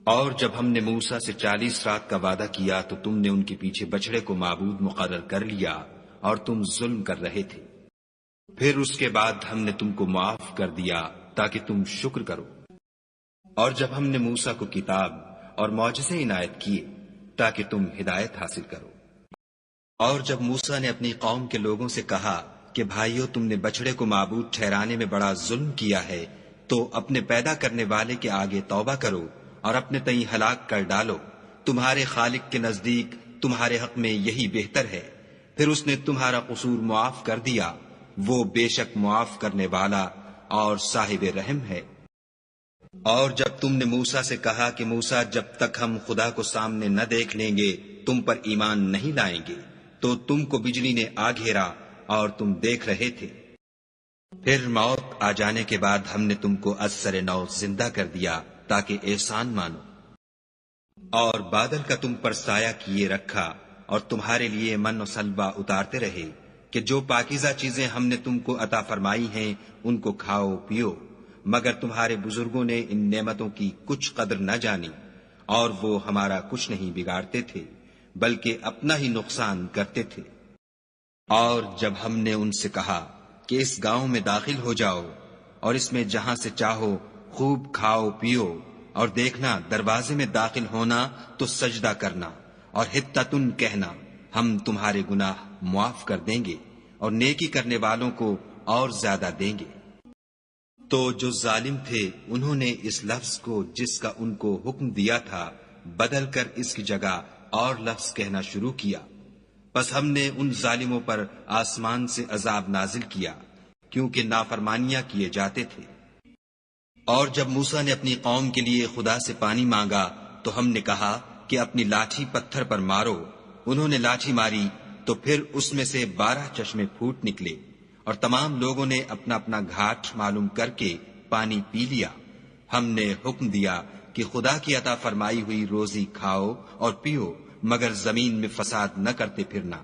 اور جب ہم نے موسیٰ سے 40 رات کا وعدہ کیا تو تم نے ان کے پیچھے بچڑے کو معبود مقرر کر لیا اور تم ظلم کر رہے تھے۔ پھر اس کے بعد ہم نے تم کو معاف کر دیا تاکہ تم شکر کرو۔ اور جب ہم نے موسیٰ کو کتاب اور معجزے عنایت کیے تاکہ تم ہدایت حاصل کرو۔ اور جب موسیٰ نے اپنی قوم کے لوگوں سے کہا کہ بھائیو، تم نے بچڑے کو معبود ٹھہرانے میں بڑا ظلم کیا ہے، تو اپنے پیدا کرنے والے کے آگے توبہ کرو اور اپنے تئیں ہلاک کر ڈالو۔ تمہارے خالق کے نزدیک تمہارے حق میں یہی بہتر ہے۔ پھر اس نے تمہارا قصور معاف کر دیا، وہ بے شک معاف کرنے والا اور صاحب رحم ہے۔ اور جب تم نے موسیٰ سے کہا کہ موسیٰ، جب تک ہم خدا کو سامنے نہ دیکھ لیں گے تم پر ایمان نہیں لائیں گے، تو تم کو بجلی نے آ گھیرا اور تم دیکھ رہے تھے۔ پھر موت آ جانے کے بعد ہم نے تم کو از سر نو زندہ کر دیا تاکہ احسان مانو، اور بادل کا تم پر سایہ کیے رکھا اور تمہارے لیے من و سلوہ اتارتے رہے کہ جو پاکیزہ چیزیں ہم نے تم کو عطا فرمائی ہیں ان کو کھاؤ پیو، مگر تمہارے بزرگوں نے ان نعمتوں کی کچھ قدر نہ جانی، اور وہ ہمارا کچھ نہیں بگاڑتے تھے بلکہ اپنا ہی نقصان کرتے تھے۔ اور جب ہم نے ان سے کہا کہ اس گاؤں میں داخل ہو جاؤ اور اس میں جہاں سے چاہو خوب کھاؤ پیو، اور دیکھنا دروازے میں داخل ہونا تو سجدہ کرنا اور حطتن کہنا، ہم تمہارے گناہ معاف کر دیں گے اور نیکی کرنے والوں کو اور زیادہ دیں گے۔ تو جو ظالم تھے انہوں نے اس لفظ کو جس کا ان کو حکم دیا تھا بدل کر اس کی جگہ اور لفظ کہنا شروع کیا، پس ہم نے ان ظالموں پر آسمان سے عذاب نازل کیا کیونکہ نافرمانیاں کیے جاتے تھے۔ اور جب موسیٰ نے اپنی قوم کے لیے خدا سے پانی مانگا تو ہم نے کہا کہ اپنی لاٹھی پتھر پر مارو۔ انہوں نے لاٹھی ماری تو پھر اس میں سے 12 چشمے پھوٹ نکلے، اور تمام لوگوں نے اپنا اپنا گھاٹ معلوم کر کے پانی پی لیا۔ ہم نے حکم دیا کہ خدا کی عطا فرمائی ہوئی روزی کھاؤ اور پیو، مگر زمین میں فساد نہ کرتے پھرنا۔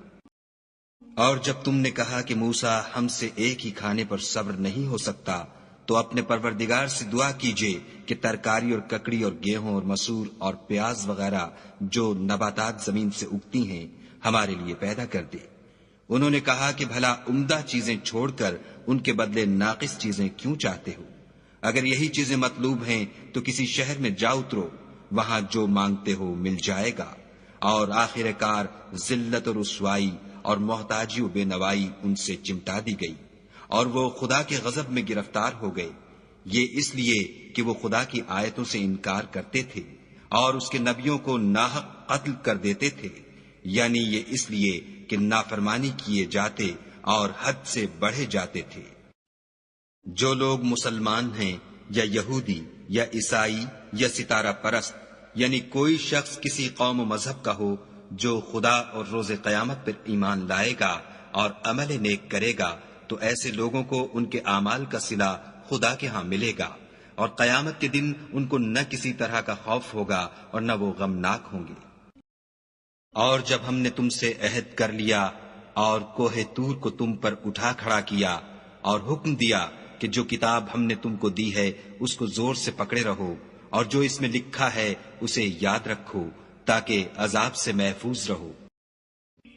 اور جب تم نے کہا کہ موسیٰ، ہم سے ایک ہی کھانے پر صبر نہیں ہو سکتا، تو اپنے پروردگار سے دعا کیجئے کہ ترکاری اور ککڑی اور گیہوں اور مسور اور پیاز وغیرہ جو نباتات زمین سے اگتی ہیں ہمارے لیے پیدا کر دے۔ انہوں نے کہا کہ بھلا عمدہ چیزیں چھوڑ کر ان کے بدلے ناقص چیزیں کیوں چاہتے ہو؟ اگر یہی چیزیں مطلوب ہیں تو کسی شہر میں جا اترو، وہاں جو مانگتے ہو مل جائے گا۔ اور آخر کار ذلت و رسوائی اور محتاجی و بے نوائی ان سے چمٹا دی گئی، اور وہ خدا کے غضب میں گرفتار ہو گئے، یہ اس لیے کہ وہ خدا کی آیتوں سے انکار کرتے تھے اور اس کے نبیوں کو ناحق قتل کر دیتے تھے، یعنی یہ اس لیے کہ نافرمانی کیے جاتے اور حد سے بڑھے جاتے تھے۔ جو لوگ مسلمان ہیں یا یہودی یا عیسائی یا ستارہ پرست، یعنی کوئی شخص کسی قوم و مذہب کا ہو جو خدا اور روز قیامت پر ایمان لائے گا اور عمل نیک کرے گا، تو ایسے لوگوں کو ان کے اعمال کا صلہ خدا کے ہاں ملے گا، اور قیامت کے دن ان کو نہ کسی طرح کا خوف ہوگا اور نہ وہ غمناک ہوں گے۔ اور جب ہم نے تم سے عہد کر لیا اور کوہ طور کو تم پر اٹھا کھڑا کیا اور حکم دیا کہ جو کتاب ہم نے تم کو دی ہے اس کو زور سے پکڑے رہو، اور جو اس میں لکھا ہے اسے یاد رکھو تاکہ عذاب سے محفوظ رہو،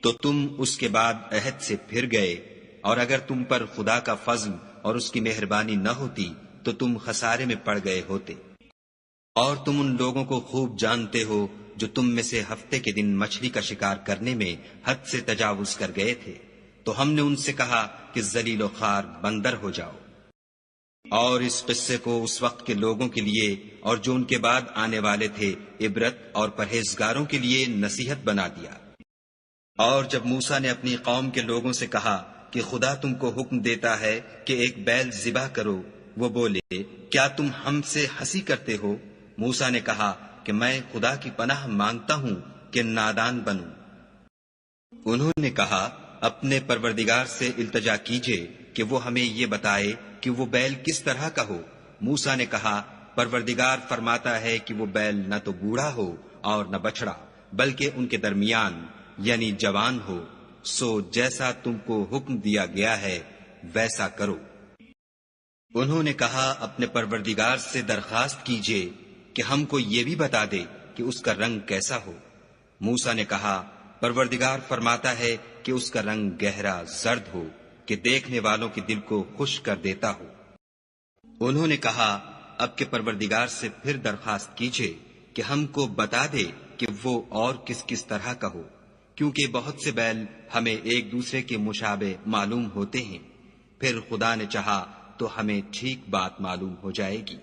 تو تم اس کے بعد عہد سے پھر گئے، اور اگر تم پر خدا کا فضل اور اس کی مہربانی نہ ہوتی تو تم خسارے میں پڑ گئے ہوتے۔ اور تم ان لوگوں کو خوب جانتے ہو جو تم میں سے ہفتے کے دن مچھلی کا شکار کرنے میں حد سے تجاوز کر گئے تھے، تو ہم نے ان سے کہا کہ ذلیل و خوار بندر ہو جاؤ۔ اور اس قصے کو اس وقت کے لوگوں کے لیے اور جو ان کے بعد آنے والے تھے عبرت اور پرہیزگاروں کے لیے نصیحت بنا دیا۔ اور جب موسیٰ نے اپنی قوم کے لوگوں سے کہا کہ خدا تم کو حکم دیتا ہے کہ ایک بیل ذبح کرو، وہ بولے، کیا تم ہم سے ہنسی کرتے ہو؟ موسیٰ نے کہا کہ میں خدا کی پناہ مانگتا ہوں کہ نادان بنوں۔ انہوں نے کہا، اپنے پروردگار سے التجا کیجئے کہ وہ ہمیں یہ بتائے کہ وہ بیل کس طرح کا ہو۔ موسیٰ نے کہا، پروردگار فرماتا ہے کہ وہ بیل نہ تو بوڑھا ہو اور نہ بچڑا، بلکہ ان کے درمیان یعنی جوان ہو، سو جیسا تم کو حکم دیا گیا ہے ویسا کرو۔ انہوں نے کہا، اپنے پروردگار سے درخواست کیجئے کہ ہم کو یہ بھی بتا دے کہ اس کا رنگ کیسا ہو۔ موسیٰ نے کہا پروردگار فرماتا ہے کہ اس کا رنگ گہرا زرد ہو کہ دیکھنے والوں کے دل کو خوش کر دیتا ہو۔ انہوں نے کہا اب کے پروردگار سے پھر درخواست کیجئے کہ ہم کو بتا دے کہ وہ اور کس کس طرح کا ہو، کیونکہ بہت سے بیل ہمیں ایک دوسرے کے مشابہ معلوم ہوتے ہیں، پھر خدا نے چاہا تو ہمیں ٹھیک بات معلوم ہو جائے گی۔